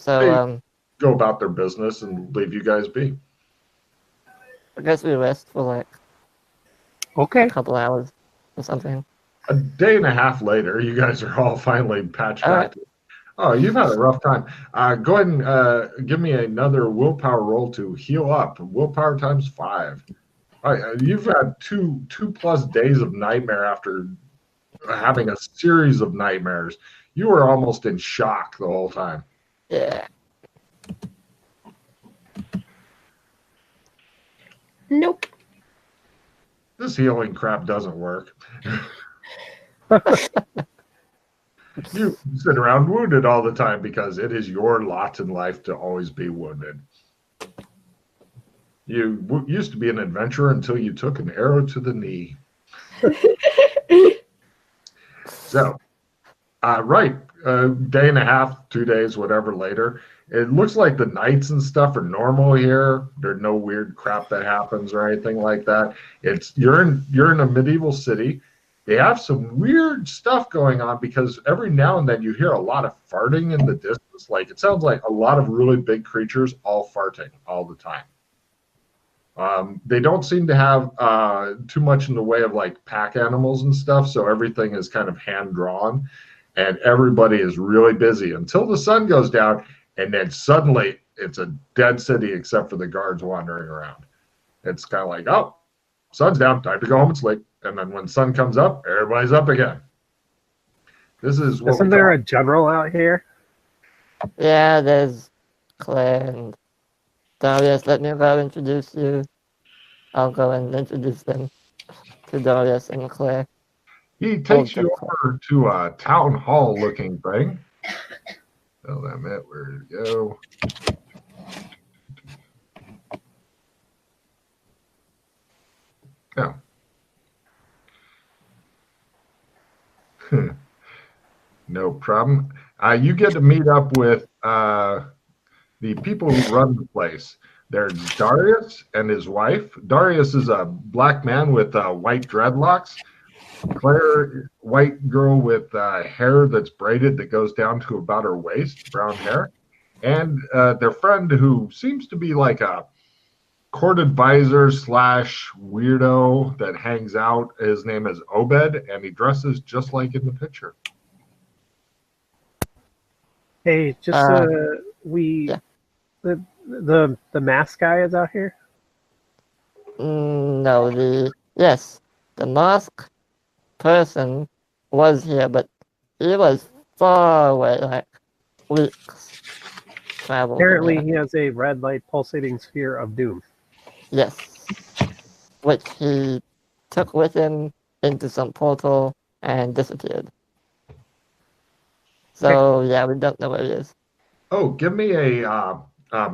So, They go about their business and leave you guys be. I guess we rest for like a Okay. couple hours or something. A day and a half later, you guys are all finally patched All back. right. Oh, you've had a rough time. Go ahead and give me another willpower roll to heal up. Willpower times 5. You've had two plus days of nightmare after having a series of nightmares. You were almost in shock the whole time. Yeah. Nope. This healing crap doesn't work. You sit around wounded all the time because it is your lot in life to always be wounded. You used to be an adventurer until you took an arrow to the knee. So, right, a day and a half, 2 days, whatever later, it looks like the nights and stuff are normal here. There's no weird crap that happens or anything like that. You're in a medieval city. They have some weird stuff going on because every now and then you hear a lot of farting in the distance. Like it sounds like a lot of really big creatures all farting all the time. They don't seem to have too much in the way of like pack animals and stuff, so everything is kind of hand drawn, and everybody is really busy until the sun goes down, and then suddenly it's a dead city except for the guards wandering around. It's kind of like, oh, sun's down, time to go home and sleep, and then when sun comes up, everybody's up again. This is what Isn't there a general out here? Yeah, there's Claire and Darius. Let me go introduce you. I'll go and introduce them to Darius and Claire. He takes you over to a town hall looking thing. Oh, that meant where to go. Yeah. No problem. You get to meet up with the people who run the place. There's Darius and his wife. Darius is a black man with white dreadlocks. Claire, white girl with hair that's braided that goes down to about her waist, brown hair. And their friend who seems to be like a court advisor / weirdo that hangs out. His name is Obed, and he dresses just like in the picture. Hey, just Yeah. the mask guy is out here. No, the mask person was here, but he was far away, like weeks travel. Apparently, he has a red light pulsating sphere of doom. Yes, which he took with him into some portal and disappeared. So yeah, we don't know where he is. Oh, give me a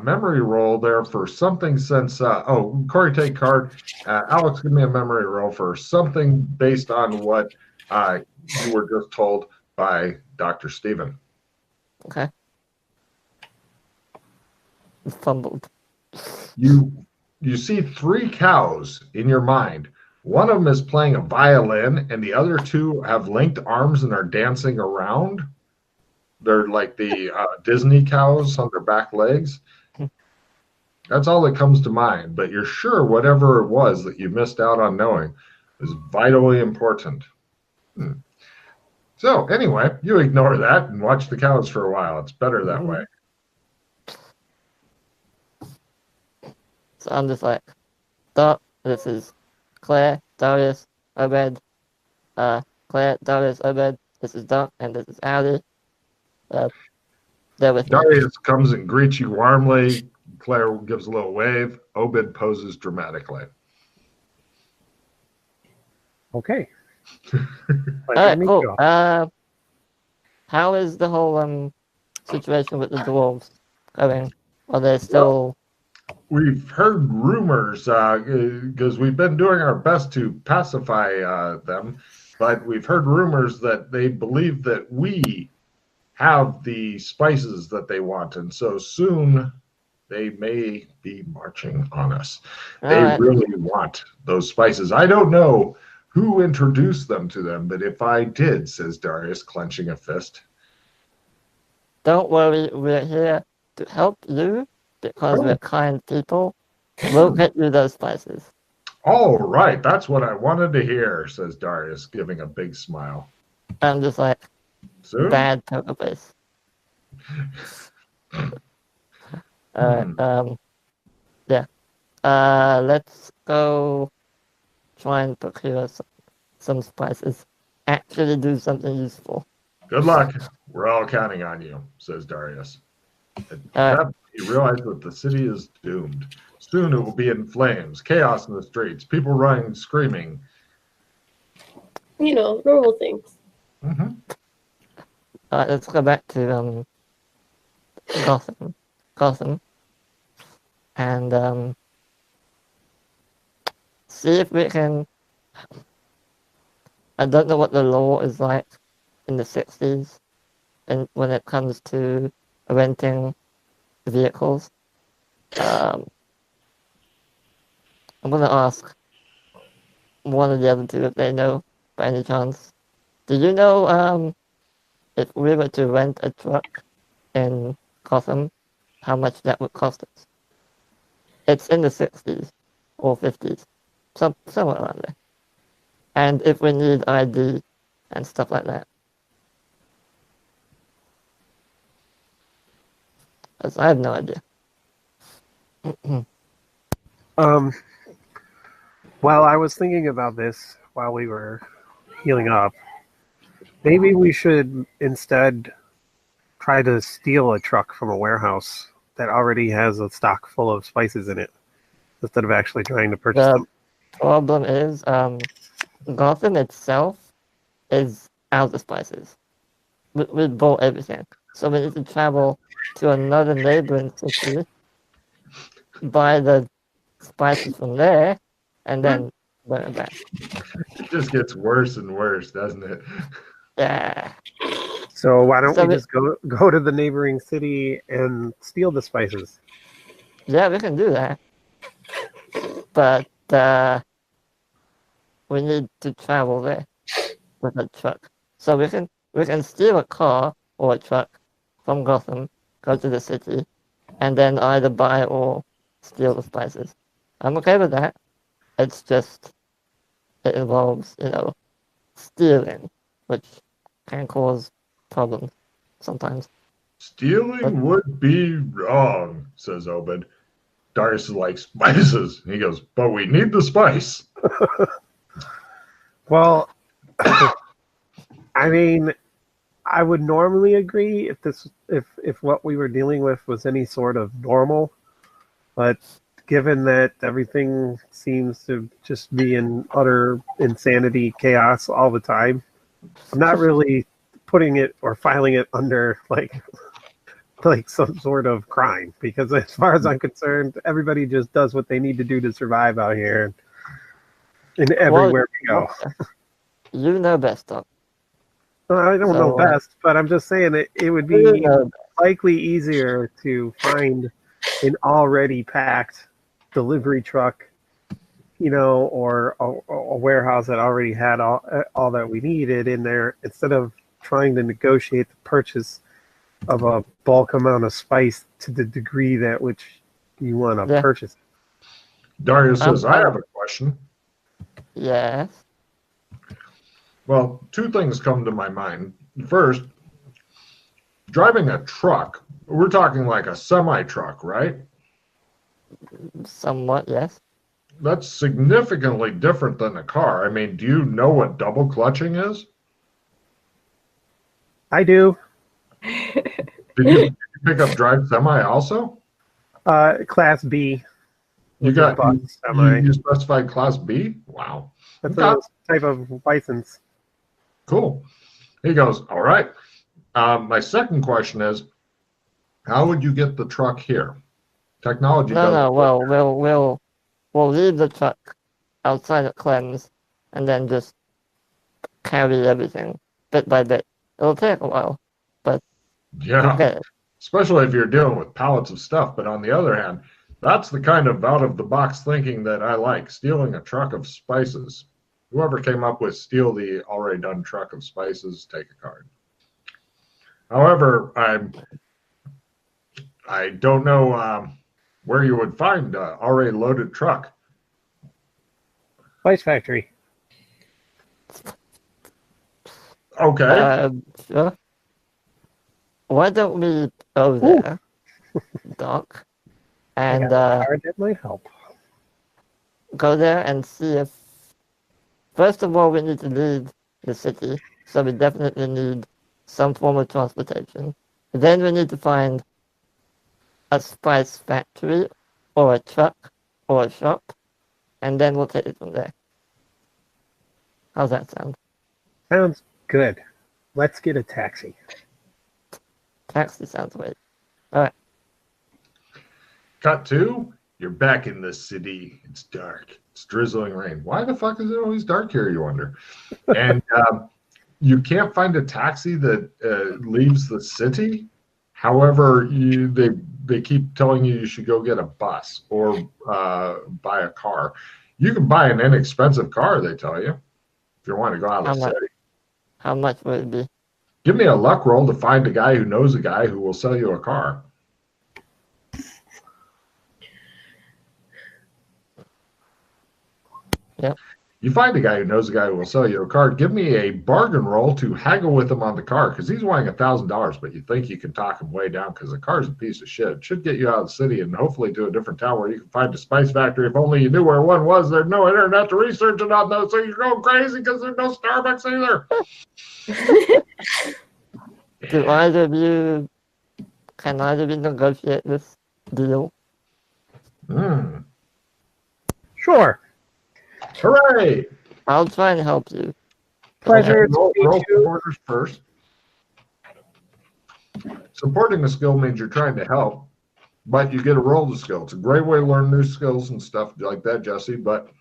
memory roll there for something since. Corey, take card. Alex, give me a memory roll for something based on what you were just told by Dr. Stephen. Okay. Fumbled. You see 3 cows in your mind. One of them is playing a violin, and the other 2 have linked arms and are dancing around. They're like the Disney cows on their back legs. That's all that comes to mind. But you're sure whatever it was that you missed out on knowing is vitally important. So anyway, you ignore that and watch the cows for a while. It's better that way. So I'm just like, Doc, this is Claire, Darius, Obed. Claire, Darius, Obed. This is Doc, and this is Ali. They're with me. Darius comes and greets you warmly. Claire gives a little wave. Obed poses dramatically. Okay. All right, cool. How is the whole situation with the dwarves going? Are they still? We've heard rumors because we've been doing our best to pacify them, but we've heard rumors that they believe that we have the spices that they want, and so soon they may be marching on us. They really want those spices. I don't know who introduced them to them, but if I did, says Darius, clenching a fist. Don't worry, we're here to help you because Oh. we're kind people. We'll get you those spices. All right, that's what I wanted to hear, says Darius, giving a big smile. I'm just like, Soon? bad poker face. Yeah. Let's go try and procure some spices. Actually do something useful. Good luck. We're all counting on you, says Darius. At Alright. that, he realized that the city is doomed. Soon it will be in flames, chaos in the streets, people running, screaming. Normal things. Mm-hmm. Alright, let's go back to Gotham, and see if we can. I don't know what the law is like in the 60s, and when it comes to renting vehicles. I'm gonna ask one of the other two if they know by any chance. Do you know if we were to rent a truck in Gotham, how much that would cost us? It's in the 60s or 50s, somewhere around there. And if we need ID and stuff like that. Because I have no idea. While I was thinking about this while we were healing up, maybe we should instead try to steal a truck from a warehouse that already has a stock full of spices in it, instead of actually trying to purchase them. Problem is, Gotham itself is out of spices. We bought everything. So we need to travel to another neighboring city, buy the spices from there, and then bring it back. It just gets worse and worse, doesn't it? Yeah. So why don't So we just go to the neighboring city and steal the spices? Yeah, we can do that. But we need to travel there with a truck. So we can steal a car or a truck from Gotham, go to the city, and then either buy or steal the spices. I'm okay with that. It's just it involves, stealing, which can cause problems sometimes. Stealing would be wrong, says Obed. Darius is like, spices. He goes, but we need the spice. Well, I mean, I would normally agree if what we were dealing with was any sort of normal, but given that everything seems to just be in utter insanity, chaos all the time, I'm not really putting it or filing it under like some sort of crime, because as far as I'm concerned, everybody just does what they need to do to survive out here and everywhere we go. You know best, Doc. I don't know best, but I'm just saying it would be likely easier to find an already packed delivery truck, or a warehouse that already had all that we needed in there, instead of trying to negotiate the purchase of a bulk amount of spice to the degree that which you want to purchase. Darius says, I have a question. Yes. Well, two things come to my mind. First, driving a truck, we're talking like a semi-truck, right? Somewhat, yes. That's significantly different than a car. I mean, do you know what double clutching is? I do. Did you pick up drive semi also? Class B. You semi. You specified class B? Wow. That's a type of license. Cool. He goes, all right. My second question is, how would you get the truck here? Technology doesn't No. work. Well, we'll leave the truck outside of Clem's and then just carry everything bit by bit. It'll take a while, but Yeah, especially if you're dealing with pallets of stuff. But on the other hand, that's the kind of out-of-the-box thinking that I like, stealing a truck of spices. Whoever came up with steal the already done truck of spices, take a card. However, I don't know where you would find an already loaded truck. Spice Factory. Okay. Sure. Why don't we go there, Doc, and I got a card that might help. go there and see if. First of all, we need to leave the city, so we definitely need some form of transportation. Then we need to find a spice factory, or a truck, or a shop, and then we'll take it from there. How's that sound? Sounds good. Let's get a taxi. Taxi sounds great. Alright. Cut to, you're back in the city. It's dark. It's drizzling rain. Why the fuck is it always dark here, you wonder? And you can't find a taxi that leaves the city. However, they keep telling you should go get a bus or buy a car. You can buy an inexpensive car, they tell you, if you want to go out of the city. How much would it be? Give me a luck roll to find a guy who knows a guy who will sell you a car. Yep. You find a guy who knows a guy who will sell you a car. Give me a bargain roll to haggle with him on the car because he's wanting $1,000, but you think you can talk him way down because the car's a piece of shit. It should get you out of the city and hopefully to a different town where you can find a spice factory. If only you knew where one was. There's no internet to research it on those, so you're going crazy because there's no Starbucks either. Can either of you negotiate this deal? Sure. Hooray! I'll try and help you. Pleasure to Roll meet you. supporters first. Supporting a skill means you're trying to help, but you get to roll the skill. It's a great way to learn new skills and stuff like that, Jesse. But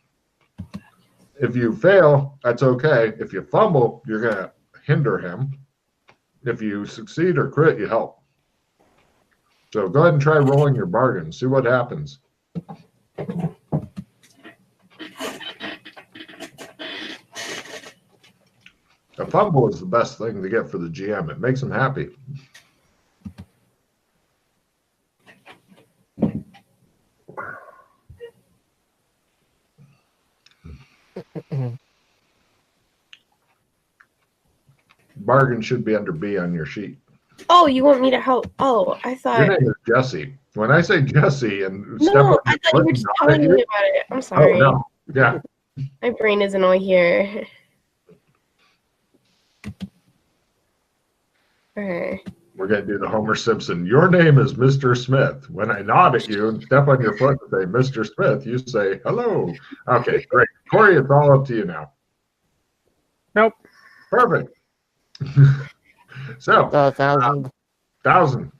if you fail, that's okay. If you fumble, you're going to hinder him. If you succeed or crit, you help. So go ahead and try rolling your bargain. See what happens. A fumble is the best thing to get for the GM. It makes him happy. Bargain should be under B on your sheet. Oh, you want me to help? Oh, I thought. Your name is Jesse. When I say Jesse and No, I thought you were just telling me about it. I'm sorry. Oh, no. Yeah. My brain isn't all here. Okay. We're going to do the Homer Simpson. Your name is Mr. Smith. When I nod at you and step on your foot and say, Mr. Smith, you say, hello. Okay, great. Corey, it's all up to you now. Nope. Perfect. So, 1,000. 1,000.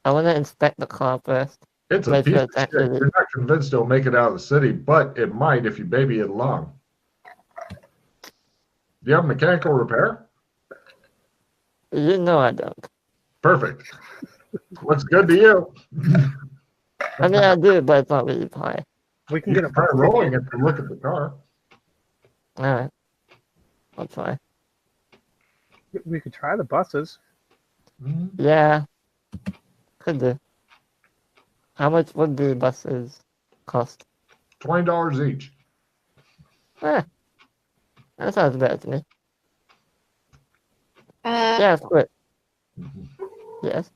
I want to inspect the car first. It's a Make piece sure of it's shit. actually- You're not convinced it'll make it out of the city, but it might if you baby it along. Do you have mechanical repair? You know I don't. Perfect. What's good to you? I mean, I do, but it's not really high. We can You get a can try bus rolling ticket. it to look at the car. Alright. I'll try. We could try the buses. Yeah. Could do. How much would the buses cost? $20 each. That sounds better to me. Uh, Yeah, split. Yes.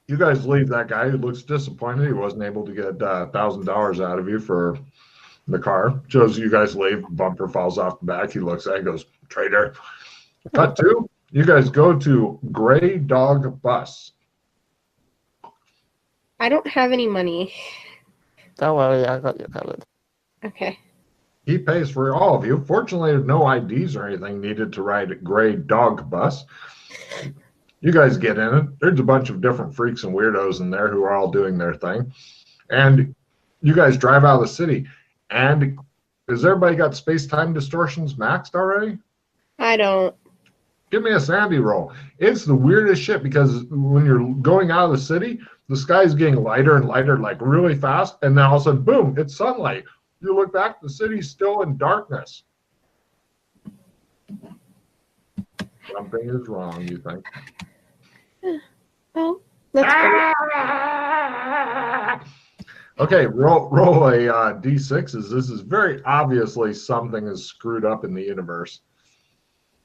You guys leave that guy who looks disappointed. He wasn't able to get $1,000 out of you for the car. Shows you guys leave. Bumper falls off the back. He looks at it, goes, traitor. Cut two. You guys go to Gray Dog Bus. I don't have any money. Don't worry, I got you covered. Okay. He pays for all of you. Fortunately, there's no IDs or anything needed to ride a Gray Dog Bus. You guys get in it. There's a bunch of different freaks and weirdos in there who are all doing their thing. And you guys drive out of the city. And has everybody got space-time distortions maxed already? I don't. Give me a Sandy roll. It's the weirdest shit because when you're going out of the city, the sky's getting lighter and lighter, like really fast. And then all of a sudden, boom, it's sunlight. You look back, the city's still in darkness. Something is wrong, you think. Well, that's better. Okay, roll a d6s. This is very obviously something is screwed up in the universe.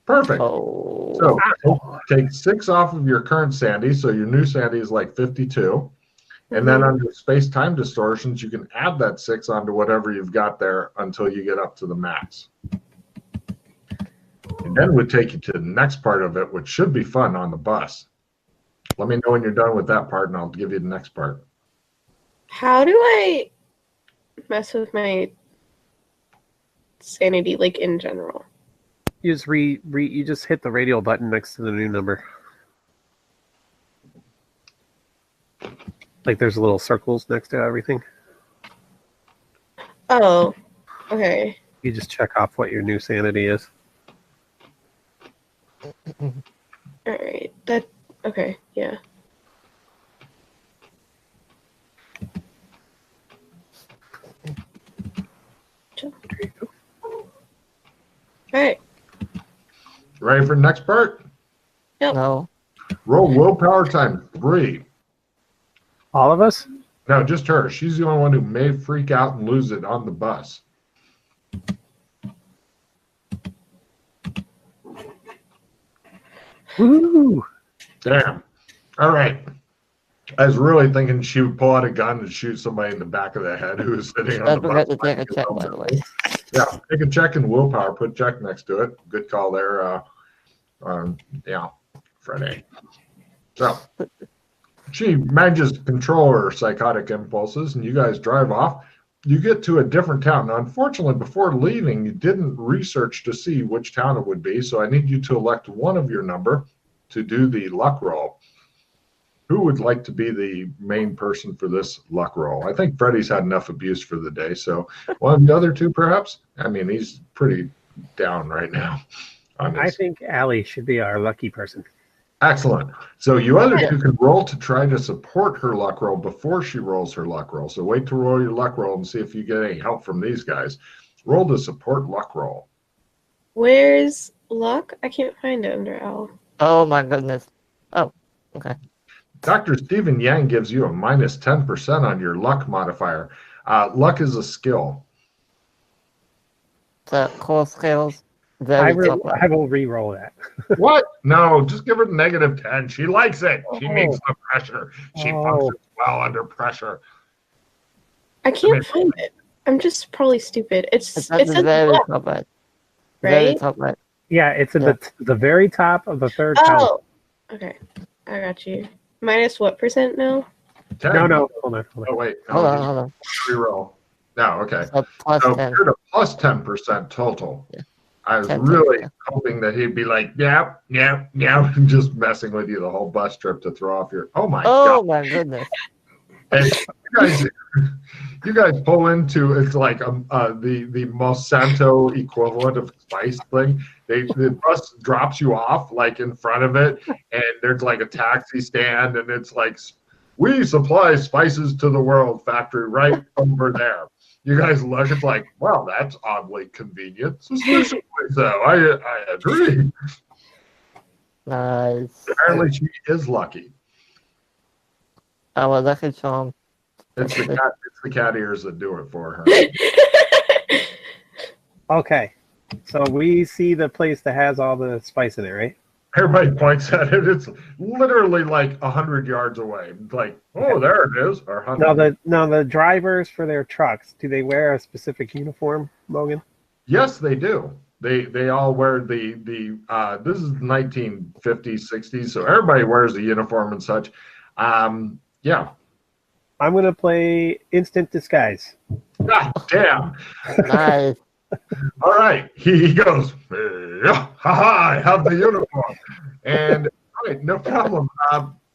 Perfect. Oh. So take 6 off of your current sanity, so your new sanity is like 52. And then under space-time distortions, you can add that 6 onto whatever you've got there until you get up to the max. And then we'll take you to the next part of it, which should be fun on the bus. Let me know when you're done with that part, and I'll give you the next part. How do I mess with my sanity, like, in general? You just you just hit the radio button next to the new number. Like there's little circles next to everything. Oh, okay. You just check off what your new sanity is. All right. Okay, yeah. There you go. All right. Ready for the next part? Yep. No. Roll willpower times 3. All of us? No, just her. She's the only one who may freak out and lose it on the bus. Woo! Damn. All right. I was really thinking she would pull out a gun and shoot somebody in the back of the head who was sitting on Don't the forget bus. to take a check, by the way. Yeah, take a check in willpower. Put check next to it. Good call there. Yeah, Freddie. So she manages to control her psychotic impulses, and you guys drive off. You get to a different town. Now, unfortunately, before leaving, you didn't research to see which town it would be, so I need you to elect one of your number to do the luck roll. Who would like to be the main person for this luck roll? I think Freddie's had enough abuse for the day, so one of the other two, perhaps? I mean, he's pretty down right now. I think Allie should be our lucky person. Excellent. So you other two can roll to try to support her luck roll before she rolls her luck roll. So wait to roll your luck roll and see if you get any help from these guys. Roll to support luck roll. Where's luck? I can't find it under L. Oh my goodness. Oh, okay. Dr. Stephen Yang gives you a minus 10% on your luck modifier. Luck is a skill. The core skills. I Very top will re-roll that. What? No, just give her negative 10. She likes it. She meets the pressure. She functions well under pressure. I can't find it. I'm just probably stupid. It's That's at the very top, top right. Very right? top right. Yeah, it's at the very top of the third column. Oh, okay. I got you. Minus what percent now? 10. No, hold on. Oh, wait. No, Hold on. Reroll. No, okay. So plus So 10. you're at a plus 10% total. Yeah. I was 10, really 10. hoping that he'd be like, yeah, and just messing with you the whole bus trip to throw off your. Oh my Oh god! my goodness. And you guys pull into it's like the Monsanto equivalent of spice thing. The bus drops you off like in front of it, and there's like a taxi stand, and it's like, we supply spices to the world factory right over there. You guys look, it's like, well, that's oddly convenient. Suspiciously so. I agree. Nice. Apparently she is lucky. Our lucky charm. It's the cat ears that do it for her. Okay, so we see the place that has all the spice in it, right? Everybody points at it. It's literally like 100 yards away. Like, oh, there it is. Or 100. Now the drivers for their trucks, do they wear a specific uniform, Logan? Yes, they do. They all wear the this is 1950s, 60s, so everybody wears the uniform and such. Yeah. I'm gonna play instant disguise. God damn. Nice. All right. He goes, I have the uniform. And all right, no problem.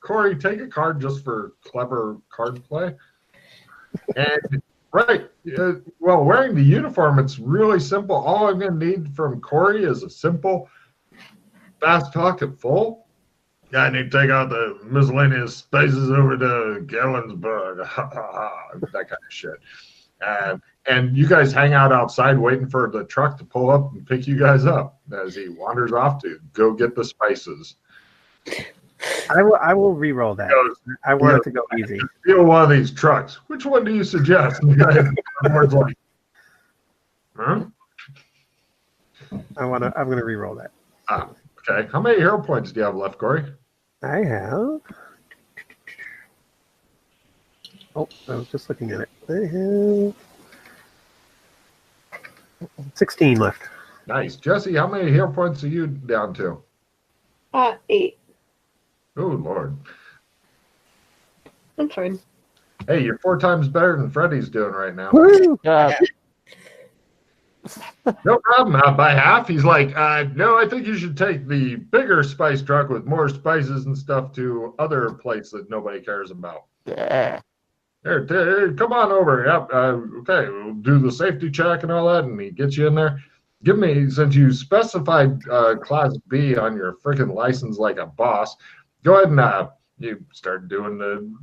Corey, take a card just for clever card play. And right, well, wearing the uniform, it's really simple. All I'm going to need from Corey is a simple fast talk at full. I need to take out the miscellaneous spaces over to Gellensburg. That kind of shit. And you guys hang out outside waiting for the truck to pull up and pick you guys up as he wanders off to go get the spices. I will re-roll that. I want it to go easy. Steal one of these trucks. Which one do you suggest? And the guy at the board's like, huh? I'm gonna re-roll that. Okay. How many hero points do you have left, Corey? I have. Oh, I was just looking at it. I have 16 left. Nice. Jesse, how many hero points are you down to? 8. Oh, Lord. I'm fine. Hey, you're 4 times better than Freddy's doing right now. Woo! No problem. By half, he's like, no, I think you should take the bigger spice truck with more spices and stuff to other place that nobody cares about. Yeah. Here, come on over. Yep. Okay, we'll do the safety check and all that, and he gets you in there. Give me, since you specified Class B on your freaking license like a boss, go ahead and you start doing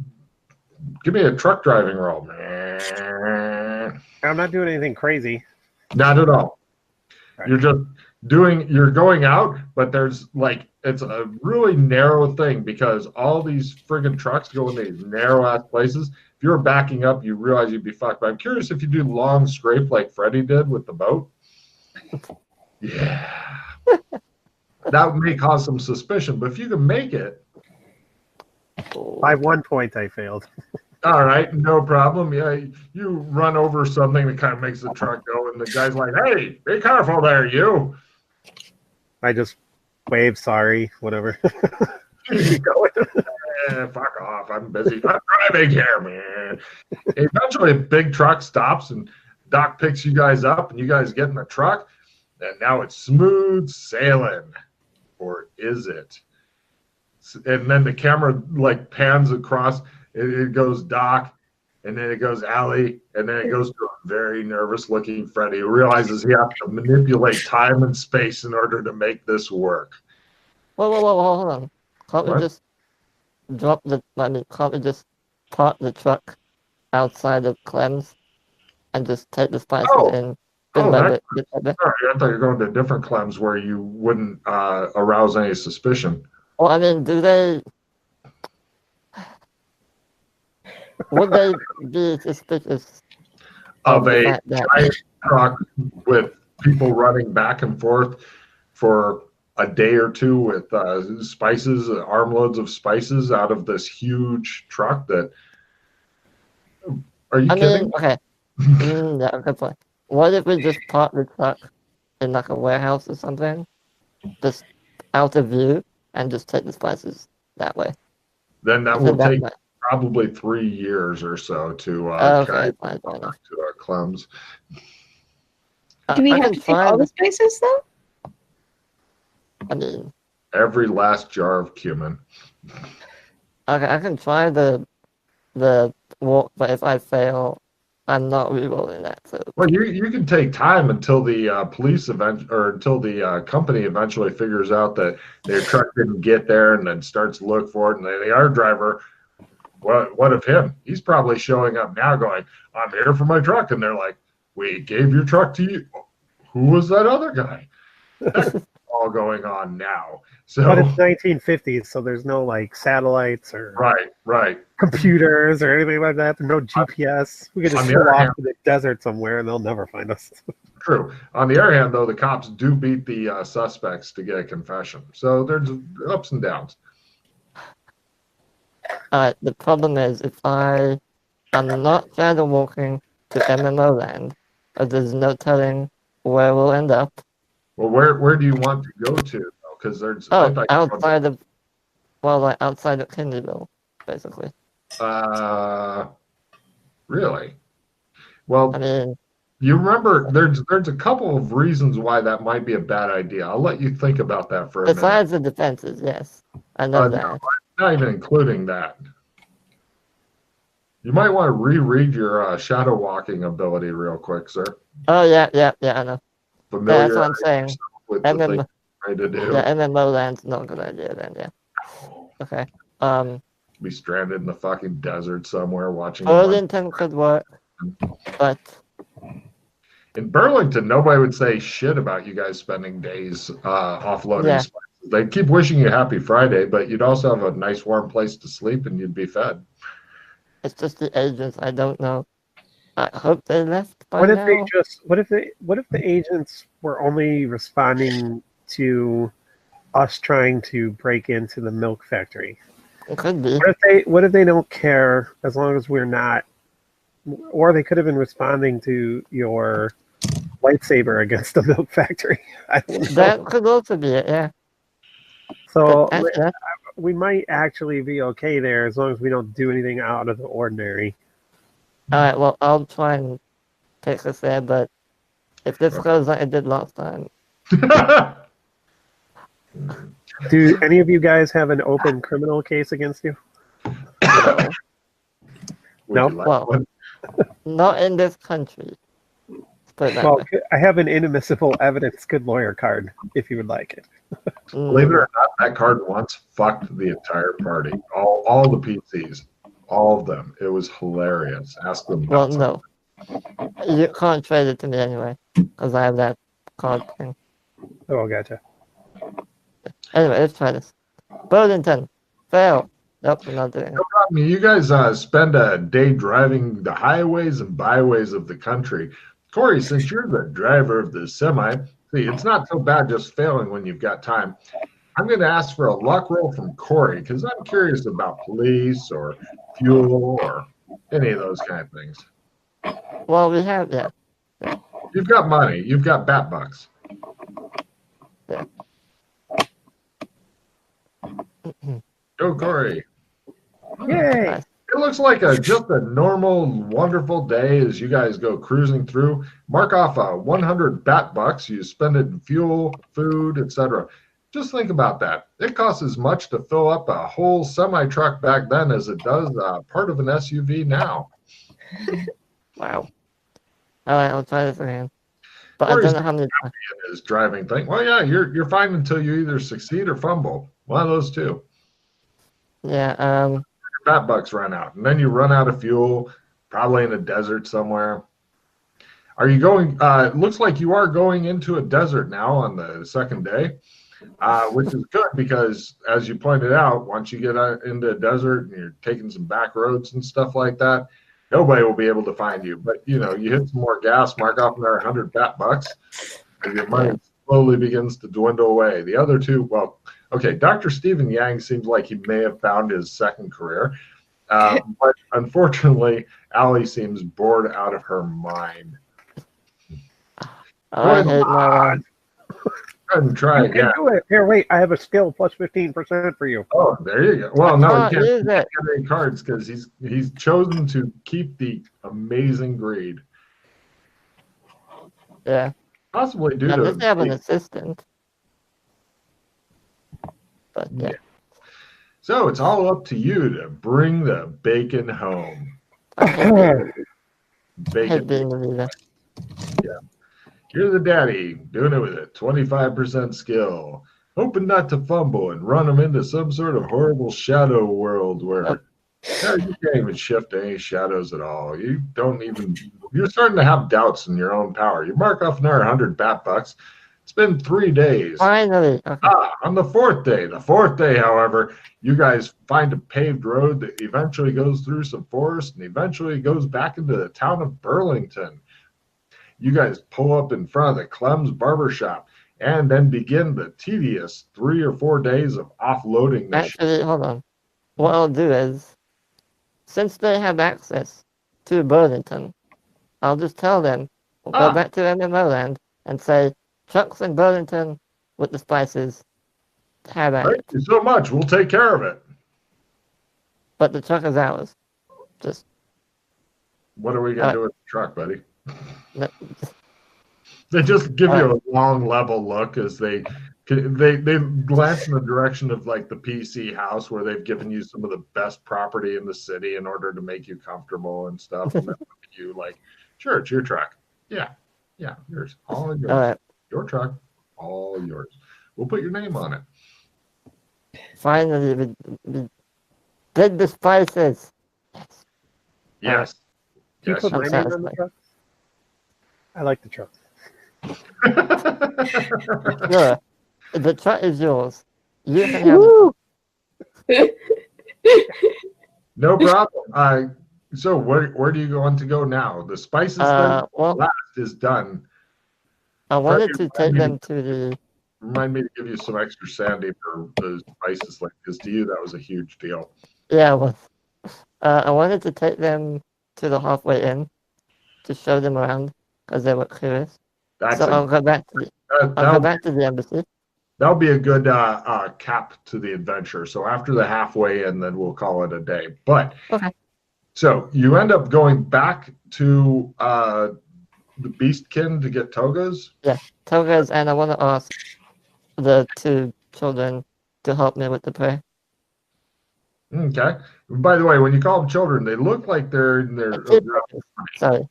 give me a truck driving roll. I'm not doing anything crazy. Not at all. Right. You're just you're going out, but there's like, it's a really narrow thing because all these friggin' trucks go in these narrow ass places. If you were backing up, you realize you'd be fucked. But I'm curious if you do long scrape like Freddy did with the boat. Yeah. That may cause some suspicion, but if you can make it. By 1 point, I failed. All right, no problem. Yeah, you run over something that kind of makes the truck go, and the guy's like, hey, be careful there, you. I just wave, sorry, whatever. Fuck off. I'm busy. I'm driving here, man. Eventually, a big truck stops, and Doc picks you guys up, and you guys get in the truck, and now it's smooth sailing. Or is it? And then the camera, like, pans across. It goes Doc, and then it goes Allie, and then it goes to a very nervous-looking Freddy who realizes he has to manipulate time and space in order to make this work. Whoa, hold on. Can't we What? just can't we just park the truck outside of Clem's and just take the spices in bit by bit? Sorry, I thought you were going to different Clems where you wouldn't arouse any suspicion. Well, I mean, would they be suspicious Of the a fact that giant truck with people running back and forth for a day or two with spices, armloads of spices out of this huge truck that... Are you kidding? mean, okay. Yeah, good point. What if we just park the truck in like a warehouse or something, just out of view, and just take the spices that way? Then that Is will it that take way? probably 3 years or so to Okay, fine. to our Clems. Do we I have can to take find all the spices, though? I mean, Every last jar of cumin. I can try the walk, but if I fail, I'm not rerolling that. So Well, you can take time until the police until the company eventually figures out that their truck didn't get there and then starts to look for it. And the other driver, what of him? He's probably showing up now going, I'm here for my truck. And they're like, we gave your truck to you. Who was that other guy? That's all going on now. So, But it's 1950s, so there's no like satellites or right. computers or anything like that. There's no GPS. We could On just the go other off hand- to the desert somewhere and they'll never find us. True. On the other hand, though, the cops do beat the suspects to get a confession. So there's ups and downs. the problem is if I'm not shadow walking to MMO land, there's no telling where we'll end up. Well, where do you want to go to? Because there's outside of Kinleyville, basically. Really? Well, I mean, you remember there's a couple of reasons why that might be a bad idea. I'll let you think about that for a minute. besides the defenses, yes, I know that. No, not even including that. You might want to reread your shadow walking ability real quick, sir. Oh yeah, I know. Familiarize That's what I'm saying. yourself with the thing MM, you're trying to do. yeah, MMO land's not a good idea then. Yeah. Okay. Be stranded in the fucking desert somewhere watching. a bunch- Burlington could work, but In Burlington, nobody would say shit about you guys spending days offloading Yeah. spices They keep wishing you happy Friday, but you'd also have a nice warm place to sleep and you'd be fed. It's just the agents. I don't know. I hope they left by What if they now. just? What if the agents were only responding to us trying to break into the milk factory? It could be. What if they don't care as long as we're not? Or they could have been responding to your lightsaber against the milk factory. I don't know. That could also be it, yeah. So But actually, that's- we might actually be okay there as long as we don't do anything out of the ordinary. alright, well, I'll try and take us there, but if this goes like it did last time, Do any of you guys have an open criminal case against you? no. Would No? you like Well, one? Not in this country. Let's put it that Well, way. I have an inadmissible evidence good lawyer card if you would like it. Believe it or not, that card once fucked the entire party. All the PCs. All of them. It was hilarious. Ask them. Well, about no. You can't trade it to me anyway, because I have that card thing. Oh, gotcha. Anyway, let's try this. Burlington. Fail. Nope, we're not doing it. No problem. You guys spend a day driving the highways and byways of the country. Corey, since you're the driver of the semi, see, it's not so bad just failing when you've got time. I'm going to ask for a luck roll from Corey because I'm curious about police or fuel or any of those kind of things. Well, we have, yeah. You've got money. You've got bat bucks. Yeah. Go, Corey. Yay! Nice. It looks like just a normal, wonderful day as you guys go cruising through. Mark off 100 bat bucks. You spend it in fuel, food, etc. Just think about that. It costs as much to fill up a whole semi-truck back then as it does part of an SUV now. Wow. Alright, I'll try this again. But Corey's I don't know how many times. in his driving thing. Well, yeah, you're fine until you either succeed or fumble. One of those two. Yeah, Your bat bucks run out, and then you run out of fuel, probably in a desert somewhere. Are you going? It looks like you are going into a desert now on the second day, which is good because, as you pointed out, once you get into a desert and you're taking some back roads and stuff like that, nobody will be able to find you. But you hit some more gas, mark off another 100 bat bucks, and your money slowly begins to dwindle away. The other two, well, okay, Dr. Stephen Yang seems like he may have found his second career, but unfortunately, Allie seems bored out of her mind. I hate my life. Go ahead and try You can again. do it. Here, wait. I have a skill plus 15% for you. Oh, there you go. Well, no, Oh, he can't use it. get any cards because he's chosen to keep the amazing greed. Yeah. Possibly due Now, to this have an assistant. But yeah. So it's all up to you to bring the bacon home. I hate Bacon. being the leader. You're the daddy, doing it with a 25% skill, hoping not to fumble and run them into some sort of horrible shadow world where you can't even shift any shadows at all. You're starting to have doubts in your own power. You mark off another 100 bat bucks. It's been 3 days. Finally. Okay. On the fourth day, however, you guys find a paved road that eventually goes through some forest and eventually goes back into the town of Burlington. You guys pull up in front of the Clem's Barbershop and then begin the tedious 3 or 4 days of offloading the Actually, hold on. What I'll do is, since they have access to Burlington, I'll just tell them, we'll go back to MMO land and say, trucks in Burlington with the spices, have at Thank it. you so much. We'll take care of it. But the truck is ours. Just, What are we going to do with the truck, buddy? no, They just give you a long level look as they glance in the direction of like the PC house where they've given you some of the best property in the city in order to make you comfortable and stuff. And then look at you like, sure, it's your truck. Yeah, yours, all yours. alright. Your truck, all yours. We'll put your name on it. Finally, we did the spices. Yes. Do you Yes. put my I'm name on the satisfied. truck? I like the truck. Sure. The truck is yours. You can have Woo! No problem. So where do you want to go now? The spices thing well, last is done. I wanted Freddie, to take them to the. remind me to give you some extra sandy for the spices like this. To you, that was a huge deal. Yeah, well, I wanted to take them to the halfway inn to show them around because they were curious. That's So I'll go back to the. I'll go back to the embassy. that'll be a good cap to the adventure. So after the halfway in, then we'll call it a day. But Okay. so you end up going back to the Beastkin to get togas. Yeah, togas, and I want to ask the two children to help me with the prayer. Okay. By the way, when you call them children, they look like they're in their. Sorry.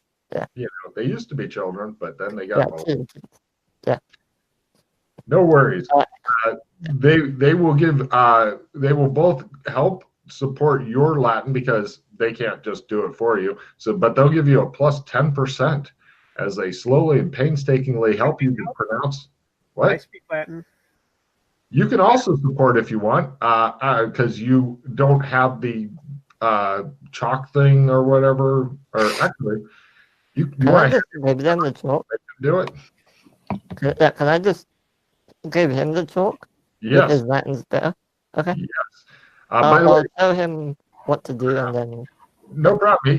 You know, they used to be children, but then they got old. Two. No worries. They will they will both help support your Latin because they can't just do it for you. So, but they'll give you a plus 10% as they slowly and painstakingly help you to pronounce what? I speak Latin. You can also support if you want, because you don't have the chalk thing or whatever. Or actually, you want to give them the chalk? do it? Can I just give him the chalk? Yes. Because Latin's better. Okay. Yes. By the way, I'll tell him what to do and then. No problem.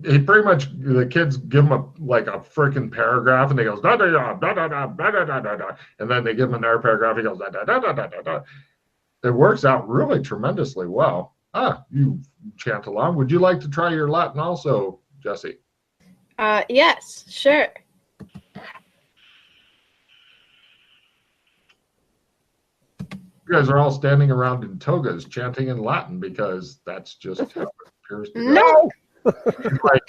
He pretty much, the kids give him a freaking paragraph and he goes da da da da da da da da da da, and then they give him another paragraph. He goes da da da da da da da. It works out really tremendously well. You chant along. Would you like to try your Latin also, Jesse? Yes, sure. You guys are all standing around in togas chanting in Latin because that's just how it appears to go. No. Like,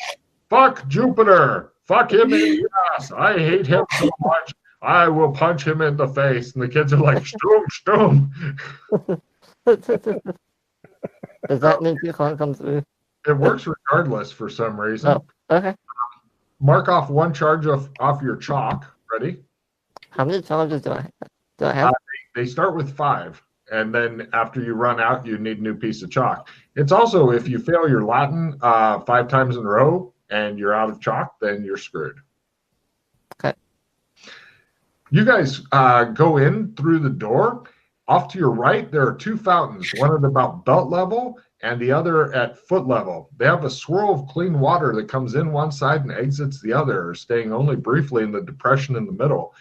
fuck Jupiter. Fuck him in the ass. I hate him so much. I will punch him in the face. And the kids are like, stum. Does that mean you can't come through? It works regardless for some reason. Oh, okay. Mark off one charge off your chalk. Ready? How many charges do I have? They start with 5. And then after you run out, you need a new piece of chalk. It's also, if you fail your Latin 5 times in a row and you're out of chalk, then you're screwed. Okay. You guys go in through the door. Off to your right, there are 2 fountains, one at about belt level and the other at foot level. They have a swirl of clean water that comes in one side and exits the other, staying only briefly in the depression in the middle.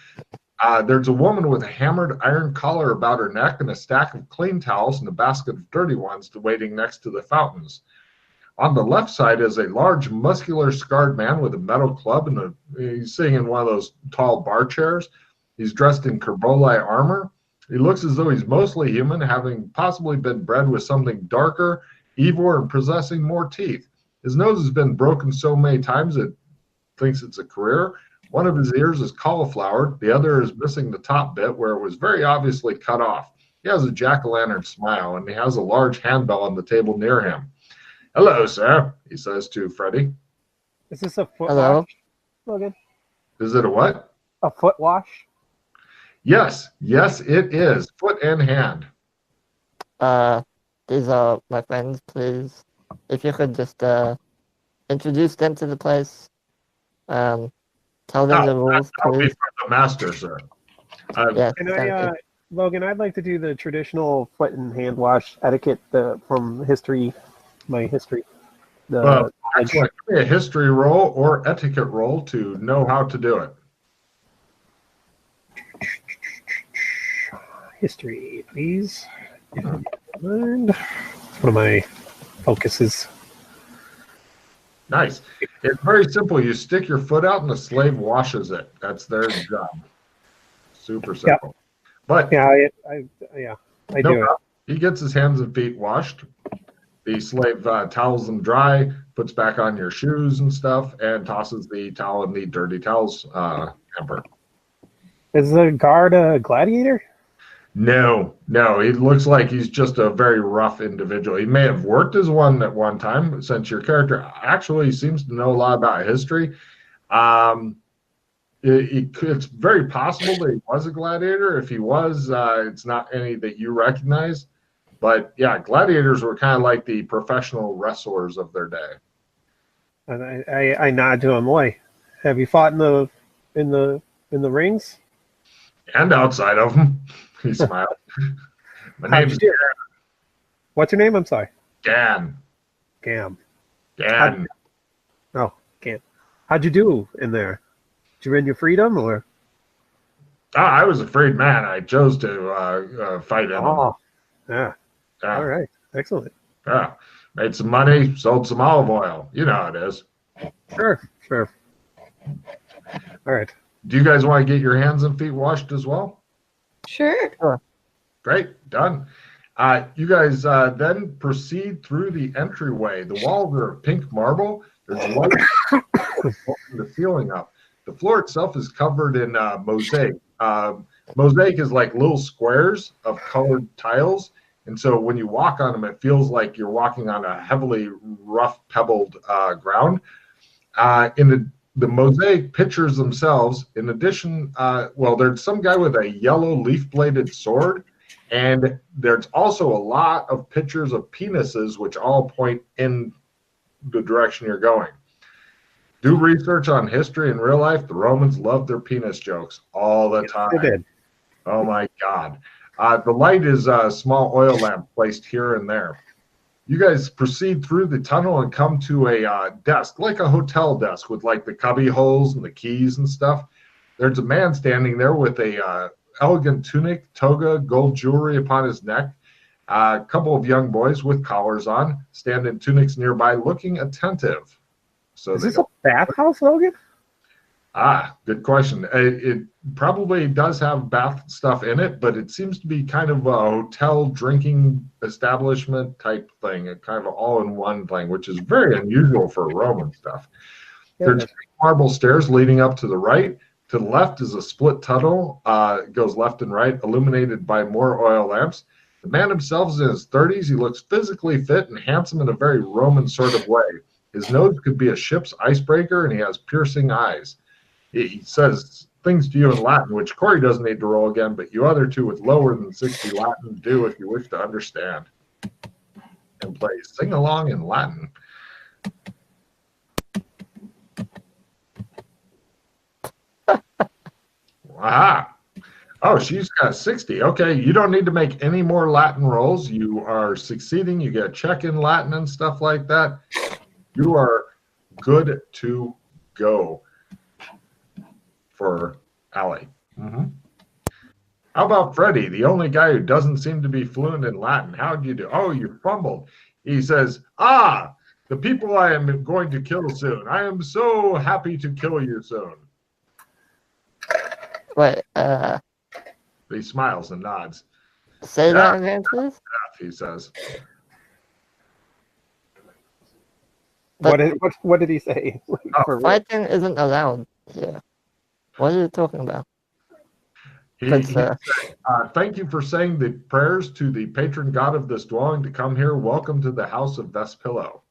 There's a woman with a hammered iron collar about her neck and a stack of clean towels and a basket of dirty ones waiting next to the fountains. On the left side is a large, muscular, scarred man with a metal club, and he's sitting in one of those tall bar chairs. He's dressed in Kerboli armor. He looks as though he's mostly human, having possibly been bred with something darker, evil, and possessing more teeth. His nose has been broken so many times it thinks it's a career. One of his ears is cauliflowered. The other is missing the top bit where it was very obviously cut off. He has a jack-o'-lantern smile, and he has a large handbell on the table near him. Hello, sir, he says to Freddie. Is this a foot Hello? wash, Logan? Is it a what? A foot wash? Yes, it is. Foot and hand. These are my friends, please. If you could just introduce them to the place. Tell them the rules, That'll please. Be from the master, sir. Yes, Can I, Logan, I'd like to do the traditional foot and hand wash etiquette from history, my history. Actually, give me a history roll or etiquette roll to know how to do it. History, please. One of my focuses. Nice. It's very simple. You stick your foot out and the slave washes it. That's their job. Super simple. But I do it. he gets his hands and feet washed. The slave towels them dry, puts back on your shoes and stuff, and tosses the towel in the dirty towels hamper. Is the guard a gladiator? No. He looks like he's just a very rough individual. He may have worked as one at one time, but since your character actually seems to know a lot about history, It's very possible that he was a gladiator. If he was, it's not any that you recognize. But yeah, gladiators were kind of like the professional wrestlers of their day. And I nod to him. Why? Have you fought in the rings? And outside of them, he smiled. My How'd name's you do? What's your name? I'm sorry. Gan. Gam. Gan. Oh, Gam. How'd you do in there? Did you win your freedom or? I was a freed man. I chose to fight in them. Oh, yeah. Yeah. All right. Excellent. Yeah. Made some money, sold some olive oil. You know how it is. Sure. All right. Do you guys want to get your hands and feet washed as well? Sure. Great, done. You guys then proceed through the entryway. The walls are of pink marble. There's light from the ceiling up. The floor itself is covered in mosaic. Mosaic is like little squares of colored tiles. And so when you walk on them, it feels like you're walking on a heavily rough, pebbled ground. In the mosaic pictures themselves, in addition, there's some guy with a yellow leaf-bladed sword, and there's also a lot of pictures of penises, which all point in the direction you're going. Do research on history and real life. The Romans loved their penis jokes all the time. They did. Oh my God. The light is a small oil lamp placed here and there. You guys proceed through the tunnel and come to a desk, like a hotel desk with like the cubby holes and the keys and stuff. There's a man standing there with a elegant tunic, toga, gold jewelry upon his neck. A couple of young boys with collars on stand in tunics nearby looking attentive. So Is this a bathhouse, Logan? Good question. It probably does have bath stuff in it, but it seems to be kind of a hotel drinking establishment type thing, a kind of an all-in-one thing, which is very unusual for Roman stuff. Yeah, There's marble stairs leading up to the right. To the left is a split tunnel. It goes left and right, illuminated by more oil lamps. The man himself is in his 30s. He looks physically fit and handsome in a very Roman sort of way. His nose could be a ship's icebreaker, and he has piercing eyes. He says things to you in Latin, which Corey doesn't need to roll again, but you other two with lower than 60 Latin do if you wish to understand. And play sing along in Latin. Aha. Oh, she's got 60. Okay, you don't need to make any more Latin rolls. You are succeeding. You get a check in Latin and stuff like that. You are good to go for Allie. Mm-hmm. How about Freddie, the only guy who doesn't seem to be fluent in Latin? How'd you do? Oh, you fumbled. He says, the people I am going to kill soon. I am so happy to kill you soon. Wait, He smiles and nods. say that again, please? He says. What did he say? Fighting isn't allowed here. What are you talking about? He said, thank you for saying the prayers to the patron god of this dwelling to come here. Welcome to the house of Vespillo.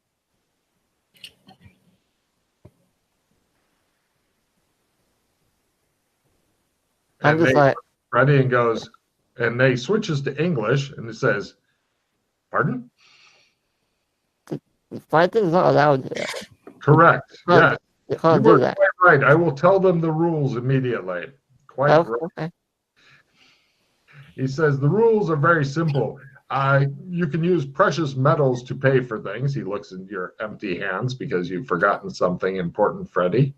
I'm just like, Freddie and goes, and they switches to English, and it says, pardon? fighting is not allowed here. Correct. Yes. You can't You do are that. quite right. I will tell them the rules immediately. Quite Oh, right. okay. He says the rules are very simple. You can use precious metals to pay for things. He looks into your empty hands because you've forgotten something important, Freddie.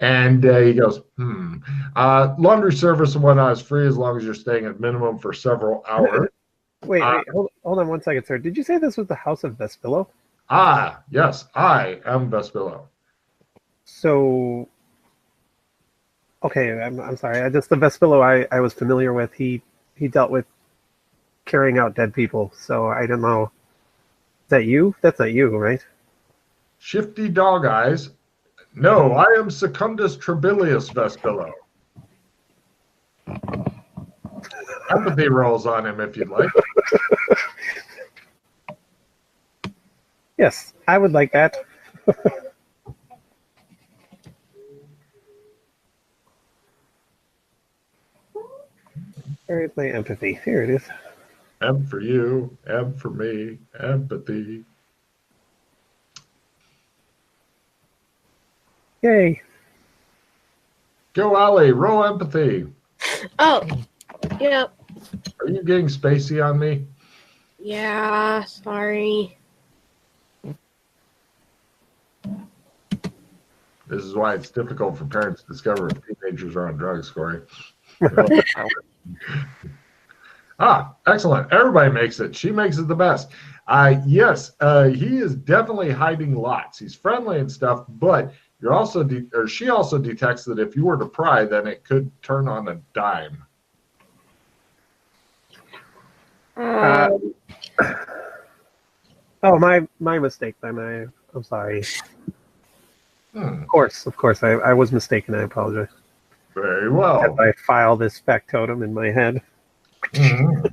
And he goes, laundry service and whatnot is free as long as you're staying at minimum for several hours. Wait, hold on 1 second, sir. Did you say this was the house of Vespillo? Yes, I am Vespillo. So, okay, I'm sorry. The Vespillo I was familiar with. He dealt with carrying out dead people. So I don't know. Is that you? That's not you, right? Shifty dog eyes. No, I am Secundus Trebellius Vespillo. Empathy rolls on him if you'd like. Yes, I would like that. Where's my empathy? Here it is. M for you, M for me, empathy. Yay. Go, Allie, roll empathy. Oh, yeah. Are you getting spacey on me? Yeah, sorry. This is why it's difficult for parents to discover if teenagers are on drugs, Corey. Excellent. Everybody makes it. She makes it the best. Yes, he is definitely hiding lots. He's friendly and stuff, but you're also she also detects that if you were to pry, then it could turn on a dime. Oh, my mistake then. I'm sorry. Of course, I was mistaken. I apologize. Very well. As I file this factotum in my head. Mm-hmm.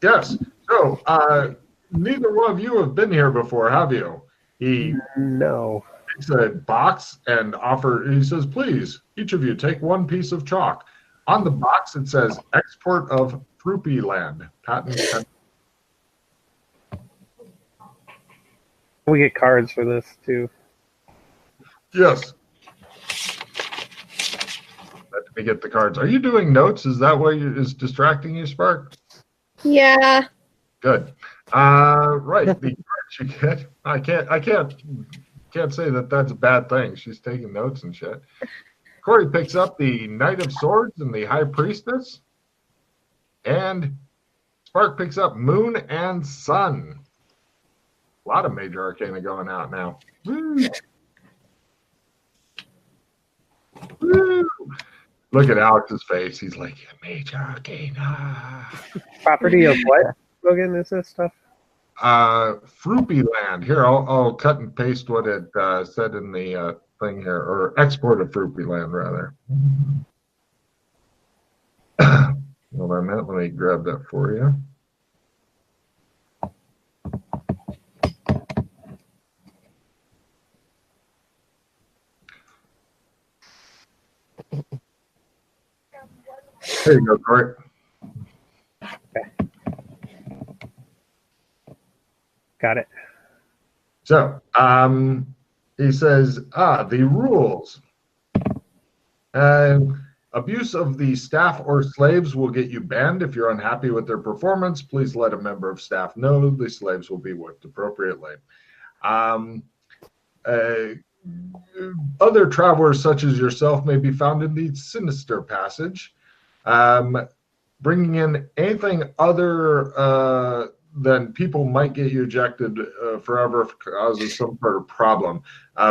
Yes. So, neither one of you have been here before, have you? He No. takes a box and he says, please, each of you take one piece of chalk. On the box, it says, export of Fruity Land, patent. We get cards for this, too. Yes. Let me get the cards. Are you doing notes? Is that what is distracting you, Spark? Yeah. Good. Right. The cards you get. I can't say that that's a bad thing. She's taking notes and shit. Corey picks up the Knight of Swords and the High Priestess. And Spark picks up Moon and Sun. A lot of major arcana going out now. Woo. Woo. Look at Alex's face. He's like, major arcana. Property of what, Logan, is this stuff? Fruity Land. Here, I'll cut and paste what it said in the thing here, or export of Fruity Land, rather. Hold on a minute. Let me grab that for you. There you go, Corey. Okay. Got it. So, he says, the rules. Abuse of the staff or slaves will get you banned. If you're unhappy with their performance, please let a member of staff know. The slaves will be whipped appropriately. Other travelers, such as yourself, may be found in the Sinister Passage. Bringing in anything other than people might get you ejected forever if it causes some sort of problem.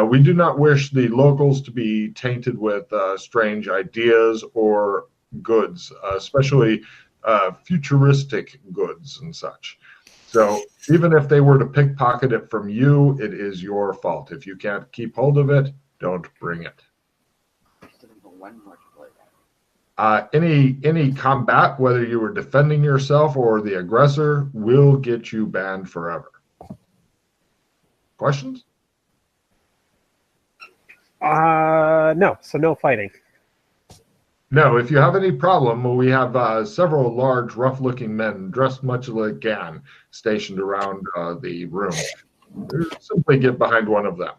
We do not wish the locals to be tainted with strange ideas or goods, especially futuristic goods and such. So even if they were to pickpocket it from you, it is your fault. If you can't keep hold of it, don't bring it. Any combat, whether you were defending yourself or the aggressor, will get you banned forever. Questions? No. So no fighting. No. If you have any problem, we have several large, rough-looking men dressed much like Gan stationed around the room. Simply get behind one of them.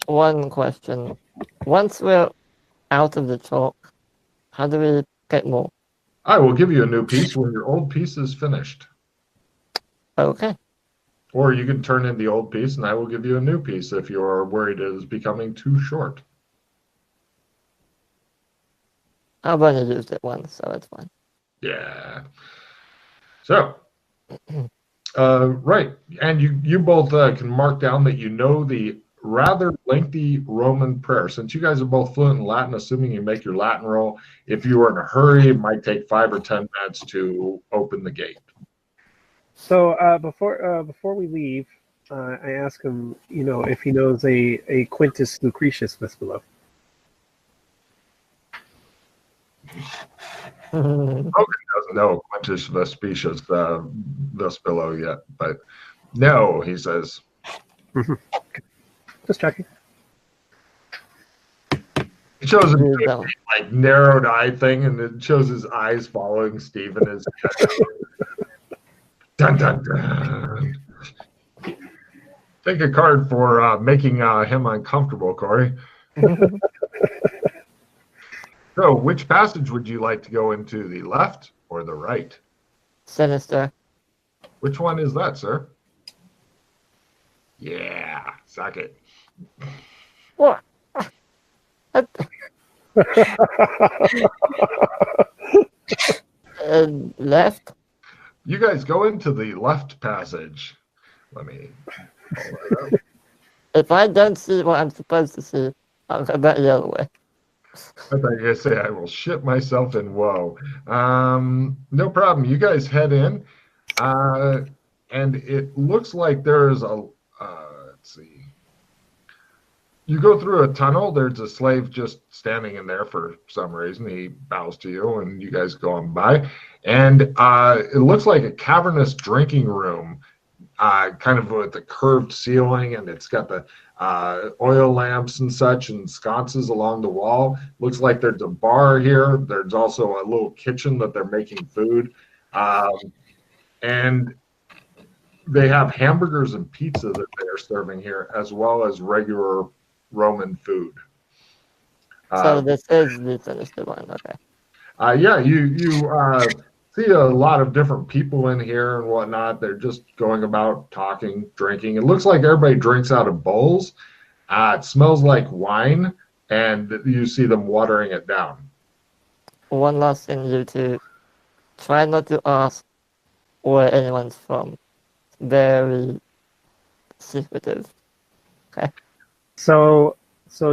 One question. Once we're out of the chalk, how do we get more? I will give you a new piece when your old piece is finished. Okay. Or you can turn in the old piece and I will give you a new piece if you're worried it is becoming too short. I've only used it once, so it's fine. Yeah. So, right. And you both can mark down that you know the rather lengthy Roman prayer. Since you guys are both fluent in Latin, assuming you make your Latin roll, if you were in a hurry, it might take 5 or 10 minutes to open the gate. So before we leave, I ask him, if he knows a Quintus Lucretius Vespillo. Hogan doesn't know Quintus Vespasius Vespillo yet, but no, he says. Just checking. It shows him You doing know. a, like narrowed eye thing, and it shows his eyes following Steven as dun dun dun. Take a card for making him uncomfortable, Corey. So, which passage would you like to go into, the left or the right? Sinister. Which one is that, sir? Yeah, suck it. What? Left? You guys go into the left passage. Let me pull that up. If I don't see what I'm supposed to see, I'll go back the other way. I thought you were going to say, I will shit myself in woe. No problem. You guys head in, and it looks like there's a, let's see. You go through a tunnel. There's a slave just standing in there for some reason. He bows to you, and you guys go on by. And it looks like a cavernous drinking room, kind of with a curved ceiling, and it's got the oil lamps and such and sconces along the wall. Looks like there's a bar here. There's also a little kitchen that they're making food. And they have hamburgers and pizza that they are serving here, as well as regular Roman food. So this is the sinister one, okay. Yeah, you see a lot of different people in here and whatnot. They're just going about talking, drinking. It looks like everybody drinks out of bowls. It smells like wine, and you see them watering it down. One last thing, you two. Try not to ask where anyone's from. Very secretive. Okay. So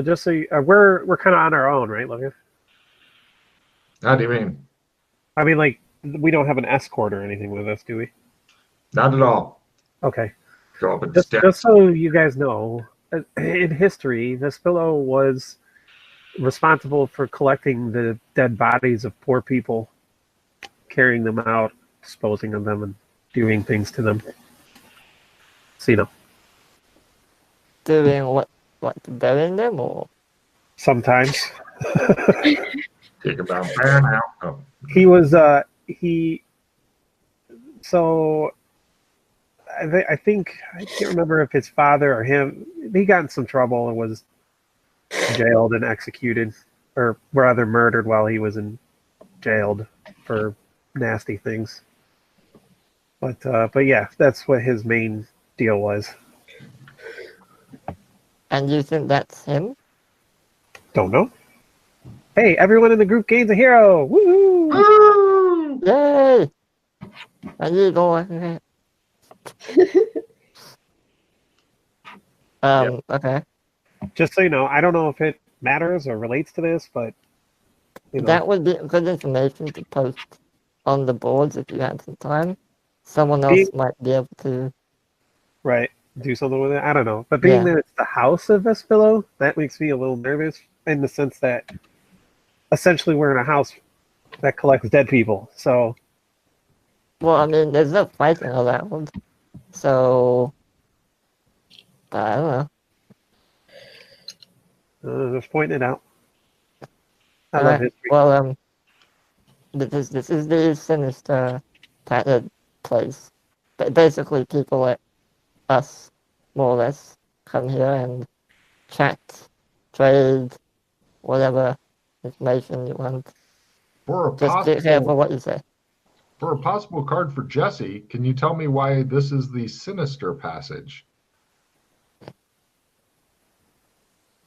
just so you, we're kind of on our own, right, Logan? How do you mean? I mean, like, we don't have an escort or anything with us, do we? Not at all. Okay. Go up and Just so you guys know, in history, this fellow was responsible for collecting the dead bodies of poor people, carrying them out, disposing of them, and doing things to them. So, you know. Doing what, burying them or? Sometimes. Take about there now. Oh. He was, so I think, I can't remember if his father or him, he got in some trouble and was jailed and executed, or rather murdered while he was jailed for nasty things. But yeah, that's what his main deal was. And you think that's him? Don't know. Hey, everyone in the group gains a hero! Woohoo! Yay! I need more. Okay. Just so you know, I don't know if it matters or relates to this, but you know. That would be good information to post on the boards if you had some time. Someone else might be able to. Right. Do something with it. I don't know. But being that it's the house of Vespillo, that makes me a little nervous in the sense that essentially we're in a house that collects dead people. So. Well, I mean, there's no fighting allowed. So. I don't know. Just pointing it out. I love history. Well, this is the sinister patterned place. But basically, people like us, more or less, come here and chat, trade, whatever information you want. Just be careful what you say. For a possible card for Jesse, can you tell me why this is the sinister passage?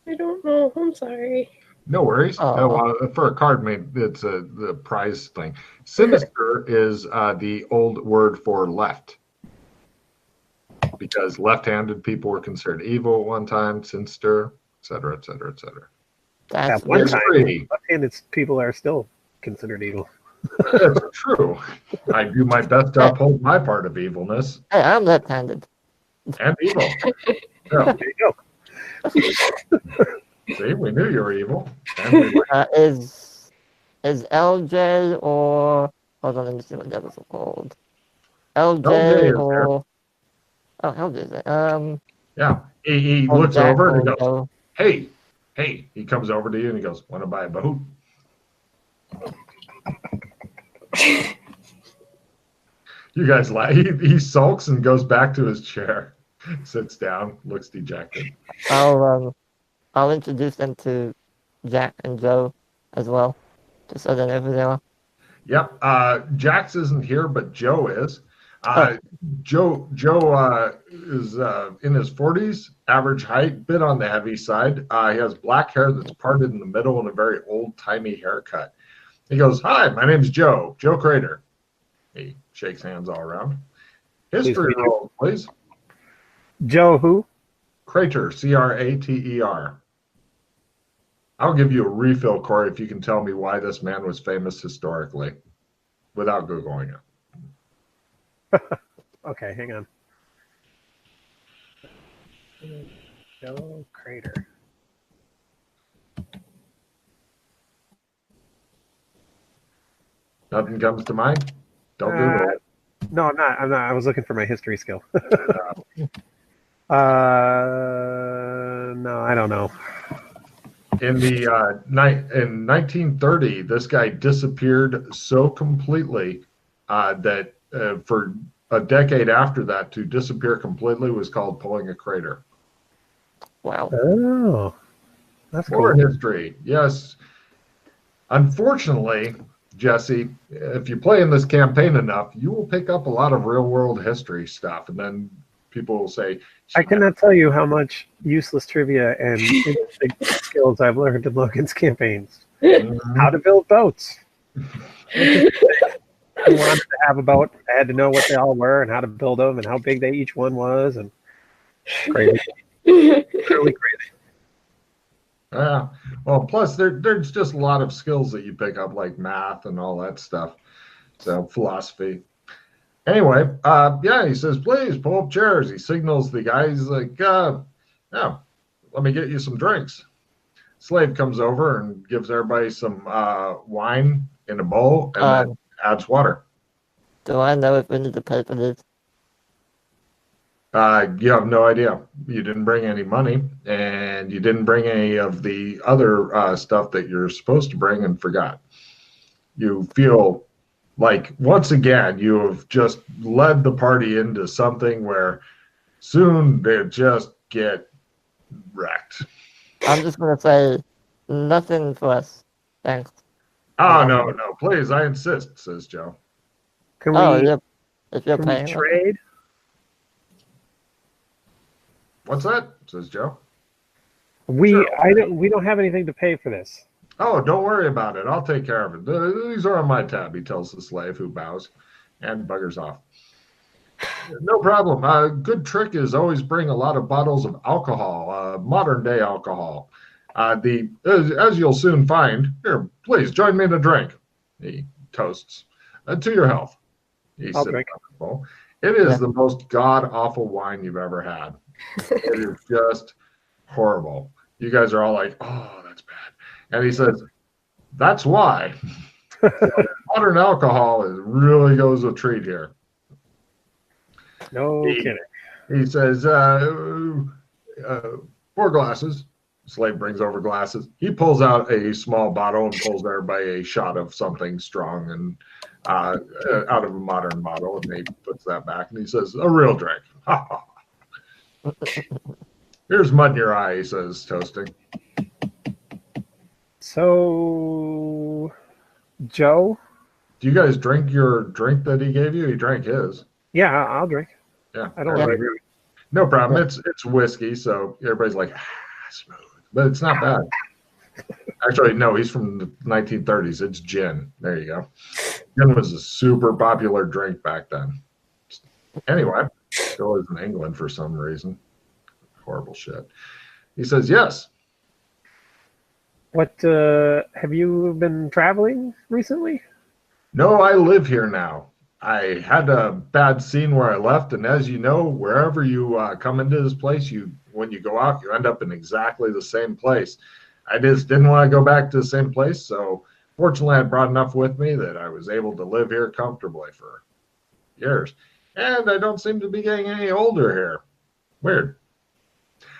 I don't know. I'm sorry. No worries. For a card, maybe it's the prize thing. Sinister is the old word for left. Because left-handed people were considered evil at one time, sinister, et cetera, et cetera, et cetera. At one time, left-handed people are still considered evil. That's true. I do my best to uphold my part of evilness. Hey, I'm left-handed. And evil. Yeah. There you go. See, we knew you were evil. Is LJ or hold on, let me see what the others are called. LJ or LJ is there. Yeah. He looks over and goes, "Hey, Hey, he comes over to you and he goes, "Want to buy a boat?" You guys laugh. He sulks and goes back to his chair, sits down, looks dejected. I'll introduce them to Jack and Joe as well, just so they know who they are. Yep. Jax isn't here, but Joe is. Oh. Joe is in his 40s, average height, bit on the heavy side. He has black hair that's parted in the middle and a very old-timey haircut. He goes, "Hi, my name's Joe Crater." He shakes hands all around. History roll, please. Joe who? Crater, Crater. I'll give you a refill, Corey, if you can tell me why this man was famous historically, without Googling it. Okay, hang on. Joe Crater. Nothing comes to mind? Don't Google it. No, I'm not. I was looking for my history skill. No, I don't know. In 1930, this guy disappeared so completely that for a decade after that, to disappear completely was called pulling a crater. Wow. Oh, that's War cool. history, yes. Unfortunately, Jesse, if you play in this campaign enough, you will pick up a lot of real-world history stuff, and then people will say, I cannot tell you how much useless trivia and interesting skills I've learned in Logan's campaigns. How to build boats. I wanted to have a boat. I had to know what they all were and how to build them and how big each one was, and crazy, really crazy. Well, plus there's just a lot of skills that you pick up, like math and all that stuff. So philosophy. Anyway, he says, "Please pull up chairs." He signals the guys like, "Yeah, let me get you some drinks." Slave comes over and gives everybody some wine in a bowl and then adds water. Do I know if we need to pay for this? You have no idea. You didn't bring any money, and you didn't bring any of the other stuff that you're supposed to bring and forgot. You feel like, once again, you have just led the party into something where soon they just get wrecked. I'm just going to say nothing for us. Thanks. Oh, no, please, I insist, says Joe. Can we, if you're paying, trade? What's that? Says Joe. We don't have anything to pay for this. Oh, don't worry about it. I'll take care of it. These are on my tab, he tells the slave, who bows and buggers off. No problem. Good trick is always bring a lot of bottles of alcohol, modern day alcohol. As you'll soon find, here, please join me in a drink. He toasts. To your health. I'll drink. It is the most god-awful wine you've ever had. It is just horrible. You guys are all like, "Oh, that's bad." And he says, "That's why modern alcohol really goes a treat here." No kidding. He says, 4 glasses. Slave brings over glasses. He pulls out a small bottle and pulls everybody a shot of something strong and out of a modern bottle, and he puts that back and he says, "A real drink." "Here's mud in your eye," he says, toasting. So, Joe? Do you guys drink your drink that he gave you? He drank his. Yeah, I'll drink. Yeah. I don't really. No problem. It's whiskey, so everybody's like, smooth. But it's not bad. Actually, no, he's from the 1930s. It's gin. There you go. Gin was a super popular drink back then. Anyway, still is in England for some reason. Horrible shit. He says, "Yes." What, have you been traveling recently? "No, I live here now. I had a bad scene where I left, and as you know, wherever you come into this place, when you go out, you end up in exactly the same place. I just didn't want to go back to the same place, so fortunately I brought enough with me that I was able to live here comfortably for years. And I don't seem to be getting any older here. Weird.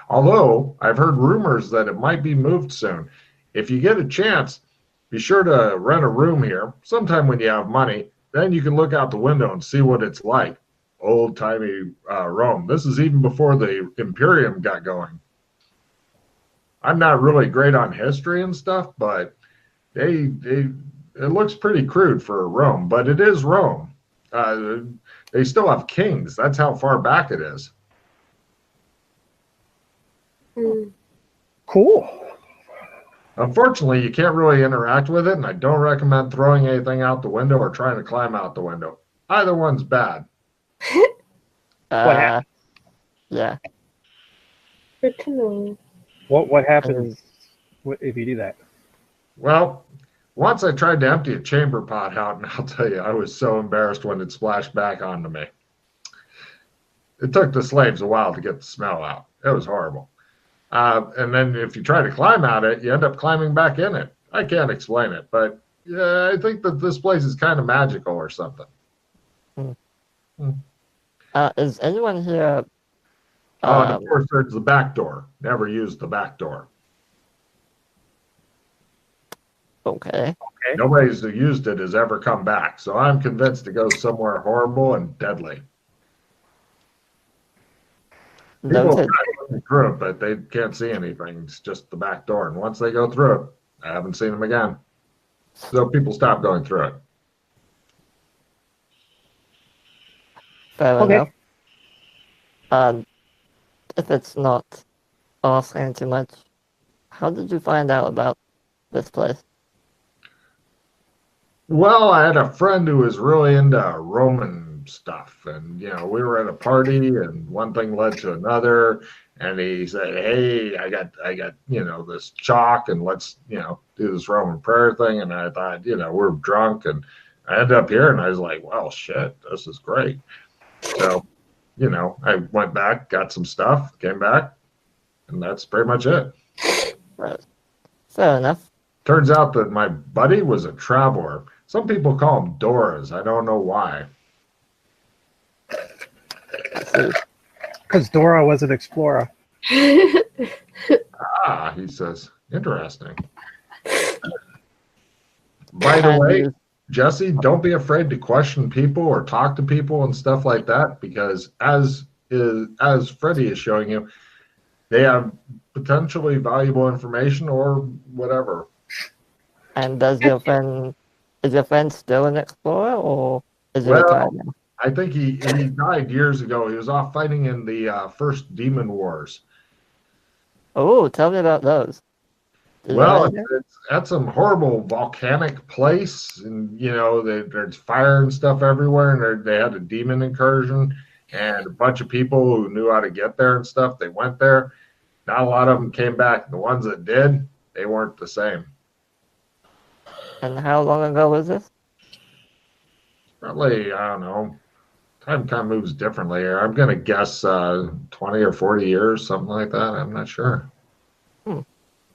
Although I've heard rumors that it might be moved soon. If you get a chance, be sure to rent a room here sometime when you have money. Then you can look out the window and see what it's like. Old timey Rome. This is even before the Imperium got going. I'm not really great on history and stuff, but it looks pretty crude for Rome, but it is Rome. They still have kings. That's how far back it is. Cool. Unfortunately, you can't really interact with it, and I don't recommend throwing anything out the window or trying to climb out the window. Either one's bad. What happened? Yeah. Good to know. What happens if you do that? Well, once I tried to empty a chamber pot out, and I'll tell you, I was so embarrassed when it splashed back onto me. It took the slaves a while to get the smell out. It was horrible. And then if you try to climb out it, you end up climbing back in it. I can't explain it, but yeah, I think that this place is kind of magical or something. Is anyone here? And of course, there's the back door. Never used the back door. Okay. Nobody's who used it has ever come back. So I'm convinced to go somewhere horrible and deadly. People try looking through it, but they can't see anything. It's just the back door. And once they go through it, I haven't seen them again. So people stop going through it. Fair enough. If it's not asking too much, how did you find out about this place? Well, I had a friend who was really into Roman stuff, and we were at a party, and one thing led to another, and he said, "Hey, I got this chalk, and let's do this Roman prayer thing." And I thought, we're drunk, and I ended up here, and I was like, "Well, shit, this is great." So, I went back, got some stuff, came back, and that's pretty much it. Right. Fair enough. Turns out that my buddy was a traveler. Some people call him Doras. I don't know why. Because Dora was an explorer. He says. Interesting. By the way, Jesse, don't be afraid to question people or talk to people and stuff like that, because as Freddie is showing you, they have potentially valuable information or whatever. And is your friend still an explorer, or is he retired now? I think he died years ago. He was off fighting in the first Demon Wars. Oh, tell me about those. It's at some horrible volcanic place, and there's fire and stuff everywhere, and they had a demon incursion, and a bunch of people who knew how to get there and stuff, they went there. Not a lot of them came back. The ones that did, they weren't the same. And how long ago was this? Probably, I don't know. Time kind of moves differently here. I'm going to guess 20 or 40 years, something like that. I'm not sure.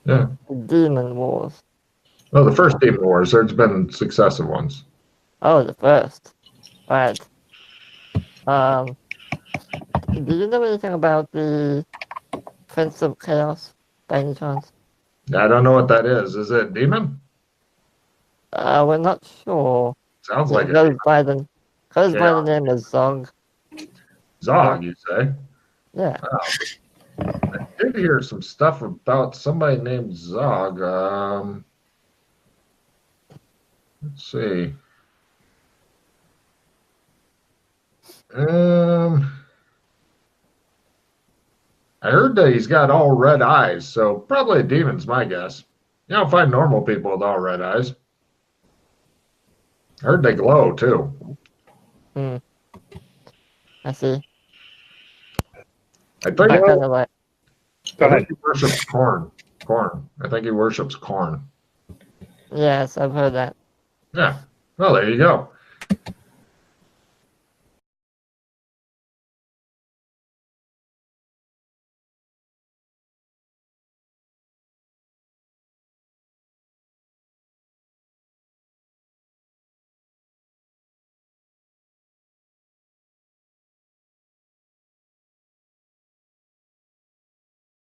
Yeah. Demon Wars. Well, the first Demon Wars. There's been successive ones. Oh, the first. Right. Do you know anything about the Prince of Chaos, by any chance? I don't know what that is. Is it demon? We're not sure. Sounds like it goes by the name of Zog. Zog, you say? Yeah. Wow. I did hear some stuff about somebody named Zog. Let's see. I heard that he's got all red eyes, so probably a demon's my guess. You don't find normal people with all red eyes. I heard they glow too. I see. I think he worships corn. I think he worships corn. Yes, I've heard that. Yeah. Well, there you go.